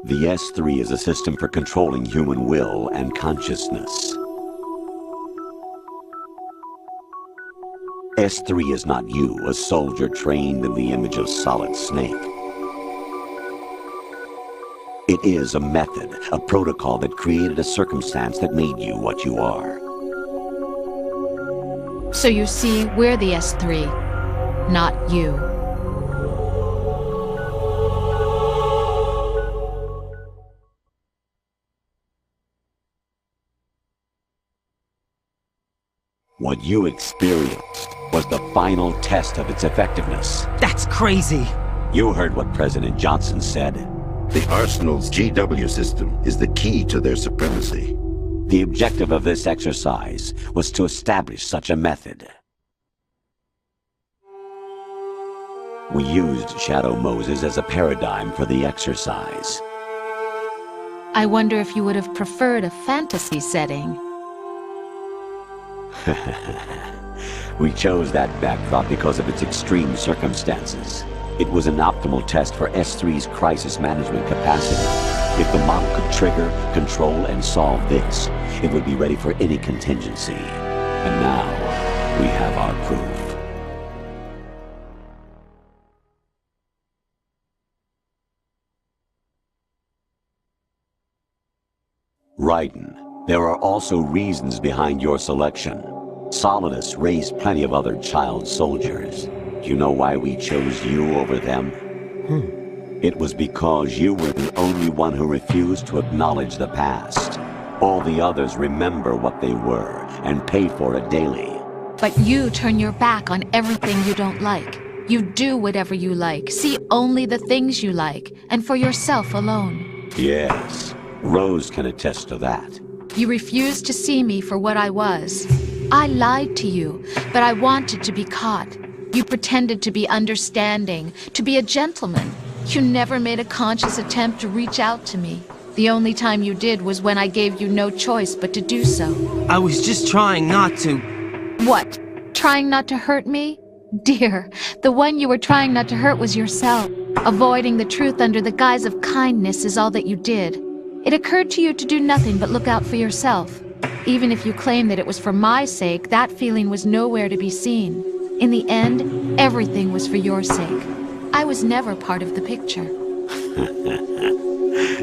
The S3 is a system for controlling human will and consciousness. S3 is not you, a soldier trained in the image of Solid Snake. It is a method, a protocol that created a circumstance that made you what you are. So you see, we're the S3, not you. What you experienced was the final test of its effectiveness. That's crazy! You heard what President Johnson said. The Arsenal's GW system is the key to their supremacy. The objective of this exercise was to establish such a method. We used Shadow Moses as a paradigm for the exercise. I wonder if you would have preferred a fantasy setting. We chose that backdrop because of its extreme circumstances. It was an optimal test for S3's crisis management capacity. If the model could trigger, control, and solve this, it would be ready for any contingency. And now, we have our proof. Raiden, there are also reasons behind your selection. Solidus raised plenty of other child soldiers. Do you know why we chose you over them? It was because you were the only one who refused to acknowledge the past. All the others remember what they were and pay for it daily. But you turn your back on everything you don't like. You do whatever you like, see only the things you like, and for yourself alone. Yes, Rose can attest to that. You refused to see me for what I was. I lied to you, but I wanted to be caught. You pretended to be understanding, to be a gentleman. You never made a conscious attempt to reach out to me. The only time you did was when I gave you no choice but to do so. I was just trying not to... What? Trying not to hurt me? Dear, the one you were trying not to hurt was yourself. Avoiding the truth under the guise of kindness is all that you did. It occurred to you to do nothing but look out for yourself. Even if you claim that it was for my sake, that feeling was nowhere to be seen. In the end, everything was for your sake. I was never part of the picture.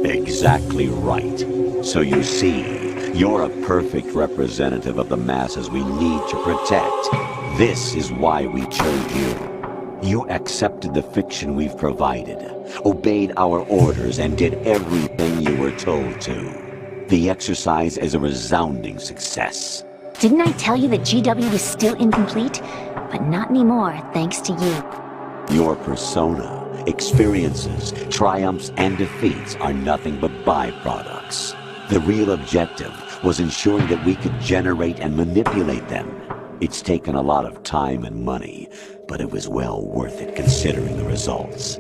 Exactly right. So you see, you're a perfect representative of the masses we need to protect. This is why we chose you. You accepted the fiction we've provided, obeyed our orders, and did everything you were told to. The exercise is a resounding success. Didn't I tell you that GW was still incomplete? But not anymore, thanks to you. Your persona, experiences, triumphs, and defeats are nothing but byproducts. The real objective was ensuring that we could generate and manipulate them. It's taken a lot of time and money, but it was well worth it considering the results.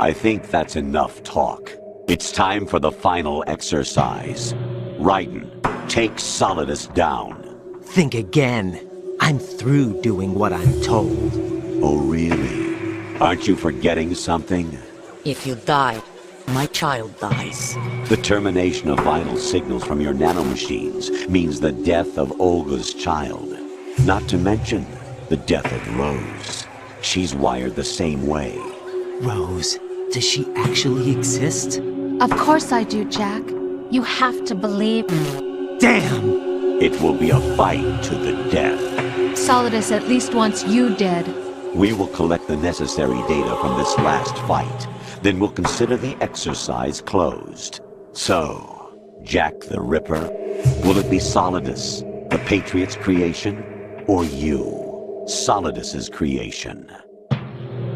I think that's enough talk. It's time for the final exercise. Raiden, take Solidus down. Think again. I'm through doing what I'm told. Oh, really? Aren't you forgetting something? If you die, my child dies. The termination of vital signals from your nanomachines means the death of Olga's child. Not to mention the death of Rose. She's wired the same way. Rose, does she actually exist? Of course I do, Jack. You have to believe me. Damn! It will be a fight to the death. Solidus at least wants you dead. We will collect the necessary data from this last fight. Then we'll consider the exercise closed. So, Jack the Ripper, will it be Solidus, the Patriot's creation, or you, Solidus's creation?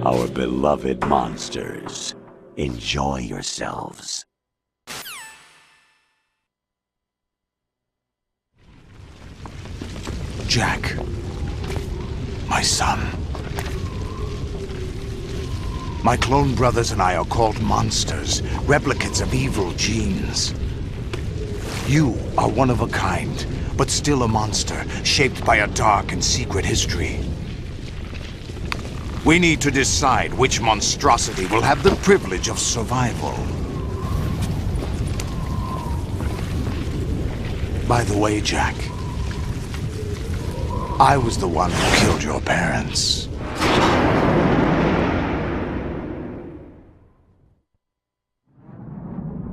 Our beloved monsters, enjoy yourselves. Jack, my son. My clone brothers and I are called monsters, replicates of evil genes. You are one of a kind, but still a monster, shaped by a dark and secret history. We need to decide which monstrosity will have the privilege of survival. By the way, Jack, I was the one who killed your parents.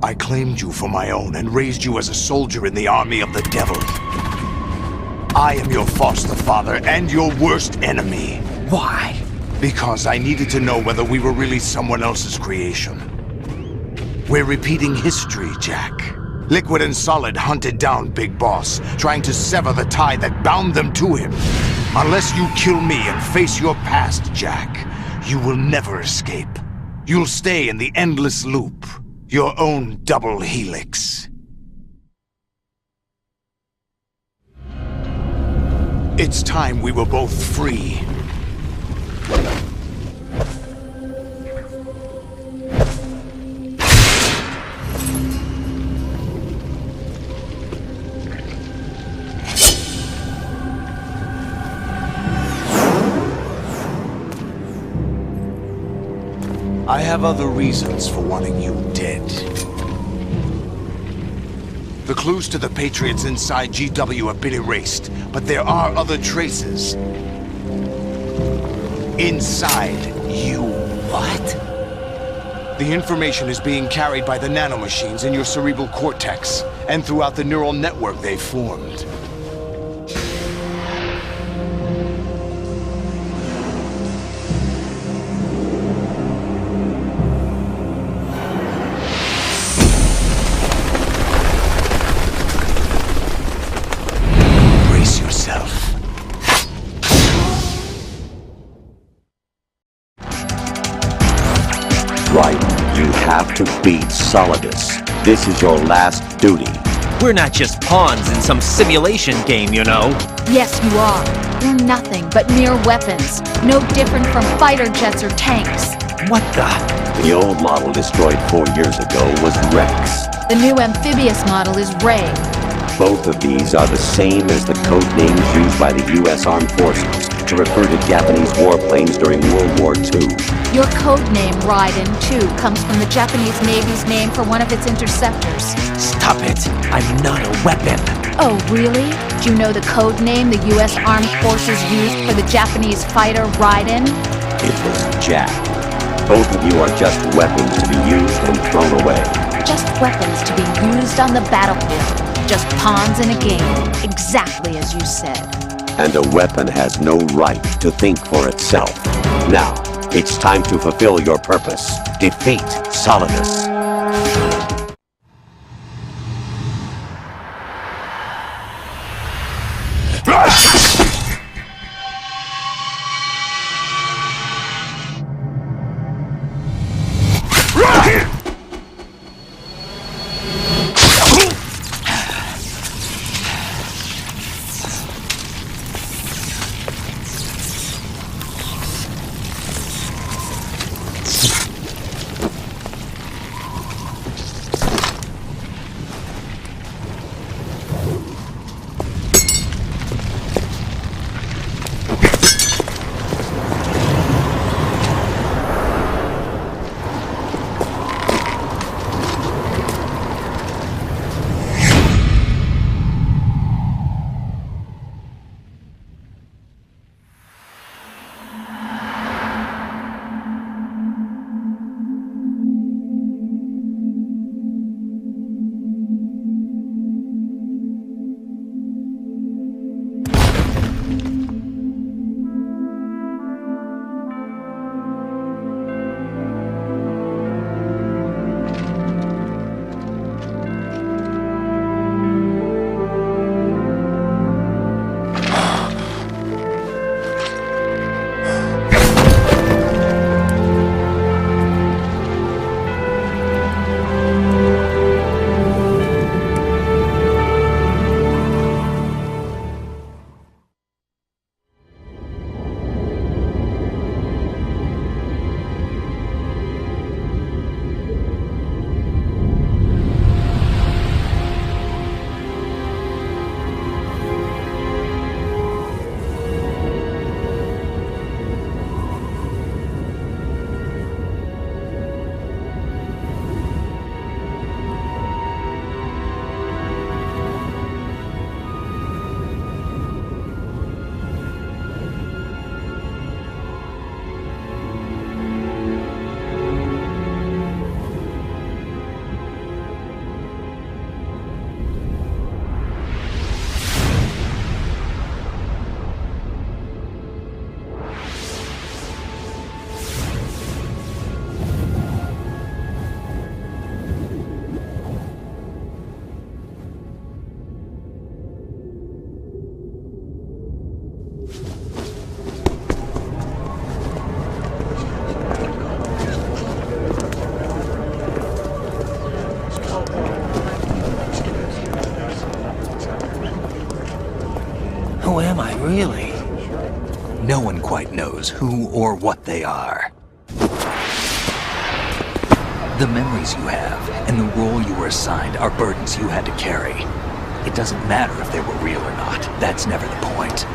I claimed you for my own and raised you as a soldier in the army of the devil. I am your foster father and your worst enemy. Why? Because I needed to know whether we were really someone else's creation. We're repeating history, Jack. Liquid and Solid hunted down Big Boss, trying to sever the tie that bound them to him. Unless you kill me and face your past, Jack, you will never escape. You'll stay in the endless loop, your own double helix. It's time we were both free. I have other reasons for wanting you dead. The clues to the Patriots inside GW have been erased, but there are other traces. Inside you. What? The information is being carried by the nanomachines in your cerebral cortex, and throughout the neural network they've formed. To beat Solidus. This is your last duty. We're not just pawns in some simulation game, you know. Yes, you are. You're nothing but mere weapons. No different from fighter jets or tanks. What the? The old model destroyed 4 years ago was Rex. The new amphibious model is Ray. Both of these are the same as the code names used by the U.S. Armed Forces to refer to Japanese warplanes during World War II. Your code name, Raiden, too, comes from the Japanese Navy's name for one of its interceptors. Stop it! I'm not a weapon! Oh, really? Do you know the code name the U.S. Armed Forces used for the Japanese fighter Raiden? It was Jack. Both of you are just weapons to be used and thrown away. Just weapons to be used on the battlefield. Just pawns in a game, exactly as you said. And a weapon has no right to think for itself. Now, it's time to fulfill your purpose. Defeat Solidus. Really? No one quite knows who or what they are. The memories you have and the role you were assigned are burdens you had to carry. It doesn't matter if they were real or not. That's never the point.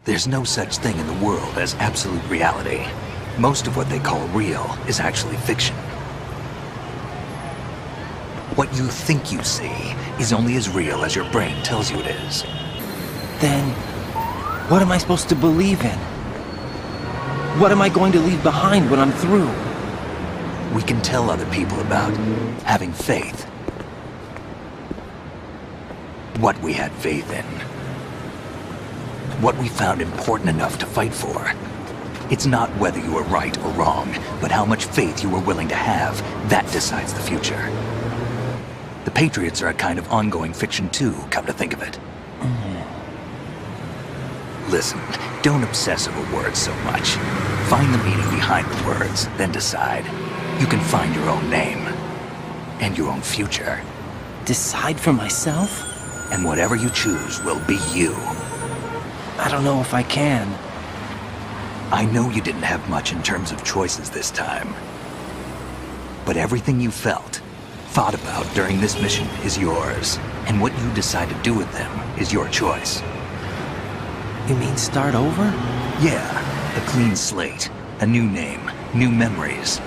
There's no such thing in the world as absolute reality. Most of what they call real is actually fiction. What you think you see is only as real as your brain tells you it is. Then, what am I supposed to believe in? What am I going to leave behind when I'm through? We can tell other people about having faith. What we had faith in. What we found important enough to fight for. It's not whether you were right or wrong, but how much faith you were willing to have. That decides the future. The Patriots are a kind of ongoing fiction too, come to think of it. Listen, don't obsess over words so much. Find the meaning behind the words, then decide. You can find your own name. And your own future. Decide for myself? And whatever you choose will be you. I don't know if I can. I know you didn't have much in terms of choices this time. But everything you felt, thought about during this mission is yours. And what you decide to do with them is your choice. You mean start over? Yeah, a clean slate, a new name, new memories.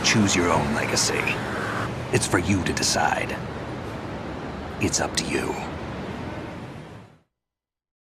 Choose your own legacy. It's for you to decide. It's up to you.